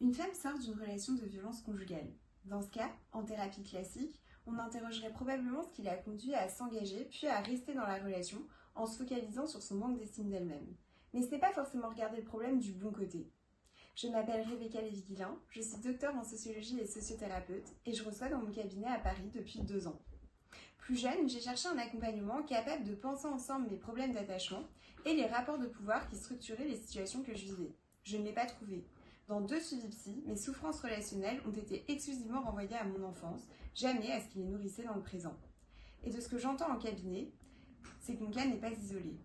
Une femme sort d'une relation de violence conjugale. Dans ce cas, en thérapie classique, on interrogerait probablement ce qui l'a conduit à s'engager puis à rester dans la relation en se focalisant sur son manque d'estime d'elle-même. Mais ce n'est pas forcément regarder le problème du bon côté. Je m'appelle Rebecca Lévy-Guillain, je suis docteure en sociologie et sociothérapeute et je reçois dans mon cabinet à Paris depuis 2 ans. Plus jeune, j'ai cherché un accompagnement capable de penser ensemble mes problèmes d'attachement et les rapports de pouvoir qui structuraient les situations que je vivais. Je ne l'ai pas trouvé. Dans 2 suivis psy, mes souffrances relationnelles ont été exclusivement renvoyées à mon enfance, jamais à ce qui les nourrissait dans le présent. Et de ce que j'entends en cabinet, c'est que mon cas n'est pas isolé.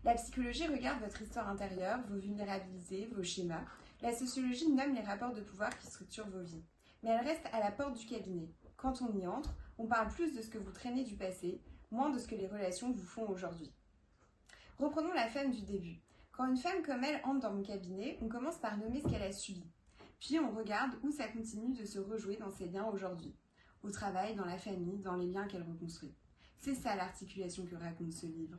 La psychologie regarde votre histoire intérieure, vos vulnérabilités, vos schémas. La sociologie nomme les rapports de pouvoir qui structurent vos vies. Mais elle reste à la porte du cabinet. Quand on y entre, on parle plus de ce que vous traînez du passé, moins de ce que les relations vous font aujourd'hui. Reprenons la femme du début. Quand une femme comme elle entre dans mon cabinet, on commence par nommer ce qu'elle a subi. Puis on regarde où ça continue de se rejouer dans ses liens aujourd'hui. Au travail, dans la famille, dans les liens qu'elle reconstruit. C'est ça l'articulation que raconte ce livre.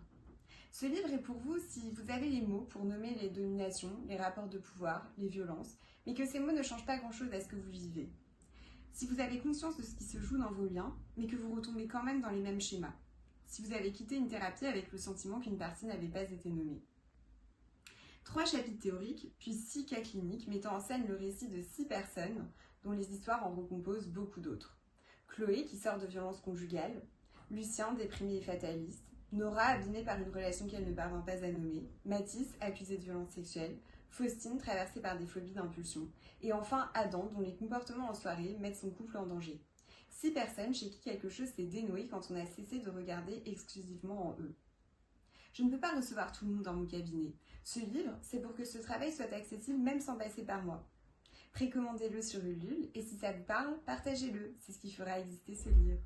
Ce livre est pour vous si vous avez les mots pour nommer les dominations, les rapports de pouvoir, les violences, mais que ces mots ne changent pas grand-chose à ce que vous vivez. Si vous avez conscience de ce qui se joue dans vos liens, mais que vous retombez quand même dans les mêmes schémas. Si vous avez quitté une thérapie avec le sentiment qu'une partie n'avait pas été nommée. 3 chapitres théoriques, puis 6 cas cliniques mettant en scène le récit de 6 personnes dont les histoires en recomposent beaucoup d'autres. Chloé qui sort de violences conjugales, Lucien déprimé et fataliste, Nora abîmée par une relation qu'elle ne parvint pas à nommer, Mathis accusé de violences sexuelles, Faustine traversée par des phobies d'impulsion, et enfin Adam dont les comportements en soirée mettent son couple en danger. 6 personnes chez qui quelque chose s'est dénoué quand on a cessé de regarder exclusivement en eux. Je ne peux pas recevoir tout le monde dans mon cabinet. Ce livre, c'est pour que ce travail soit accessible même sans passer par moi. Précommandez-le sur Ulule et si ça vous parle, partagez-le, c'est ce qui fera exister ce livre.